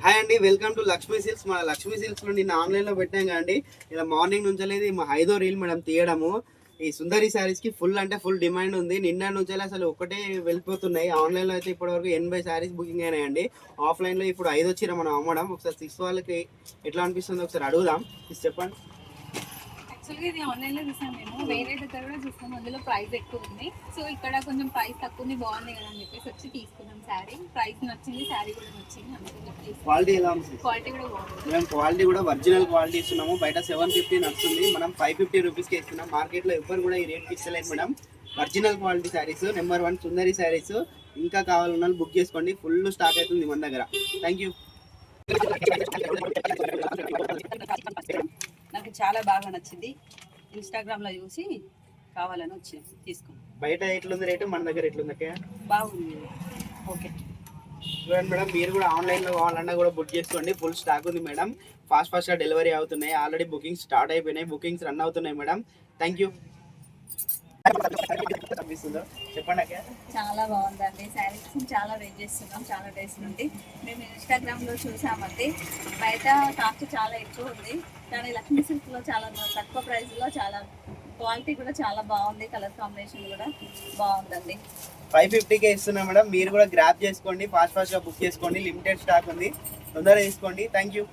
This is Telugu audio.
హాయ్ అండి, వెల్కమ్ టు లక్ష్మీ సిల్క్స్. మన లక్ష్మీ సిల్క్స్ లో నిన్న ఆన్లైన్ లో పెట్టాం కదండి. ఇలా మార్నింగ్ నుంచి అనేది మా 5వ రీల్ మేడం తీయడము. ఈ సుందరి శారీస్ కి ఫుల్ అంటే ఫుల్ డిమాండ్ ఉంది. నిన్న నుంచి అసలు ఒకటే వెళ్ళిపోతున్నాయి. ఆన్లైన్ లో అయితే ఇప్పటివరకు 80 శారీస్ బుకింగ్ అయినాయండి. ఆఫ్లైన్ లో ఇప్పుడు 5 వచ్చిరా మనం అమ్మడం. ఒకసారి 6 వాళ్ళకి ఎట్లా అనిపిస్తుందో ఒకసారి అడుగుదాం. చెప్పండి. యాక్చువల్గా ఇది ఆన్లైన్లో చూసాం మేము, వేరే దగ్గర కూడా చూసాం, అందులో ప్రైస్ ఎక్కువ ఉంది. సో ఇక్కడ కొంచెం ప్రైస్ తక్కువ ఉంది, బాగుంది కదా అని చెప్పేసి వచ్చి తీసుకున్నాం శారీ. ప్రైస్ నచ్చింది, శారీ కూడా నచ్చింది. క్వాలిటీ ఎలా ఉంది? క్వాలిటీ కూడా బాగుంది. మేము క్వాలిటీ కూడా ఒరిజినల్ క్వాలిటీ ఇస్తున్నాము. బయట 750 నడుస్తుంది, మనం 550 రూపీస్కి ఇస్తున్నాం. మార్కెట్లో ఎవ్వరు కూడా ఈ రేట్కి ఇస్తలేదు madam. Original quality saris, number 1 Sundari saris. ఇంకా కావాలన్నా బుక్ చేసుకోండి, ఫుల్ స్టాక్ అవుతుంది మన దగ్గర. Thank you. నాకు చాలా బాగా నచ్చింది. ఇన్స్టాగ్రామ్లో చూసి కావాలని వచ్చి తీసుకున్నాను. బయట ఎట్లుంది రేటు, మన దగ్గర ఎట్లుంది? బాగుంది. ఓకే చూడండి మేడం, మీరు కూడా ఆన్లైన్లో కావాలన్నా కూడా బుక్ చేసుకోండి. ఫుల్ స్టాక్ ఉంది మేడం. ఫాస్ట్గా డెలివరీ అవుతున్నాయి. ఆల్రెడీ బుకింగ్స్ స్టార్ట్ అయిపోయినాయి, బుకింగ్స్ రన్ అవుతున్నాయి మేడం. Thank you. చెప్పండి. చాలా బాగుందండి. శారీస్ చాలా వెయిట్ చేస్తున్నాం చాలా డేస్ నుండి. మేము ఇన్స్టాగ్రామ్లో చూసామండి. బయట కాస్ట్ చాలా ఎక్కువ ఉంది, కానీ లక్ష్మీ సిల్క్లో చాలా తక్కువ ప్రైస్లో చాలా క్వాలిటీ కూడా చాలా బాగుంది. కలర్ కాంబినేషన్ కూడా బాగుందండి. 550కే ఇస్తున్నాం మేడం. మీరు కూడా గ్రాప్ చేసుకోండి, ఫాస్ట్గా బుక్ చేసుకోండి. లిమిటెడ్ స్టాక్ ఉంది, తొందరగా తీసుకోండి. Thank you.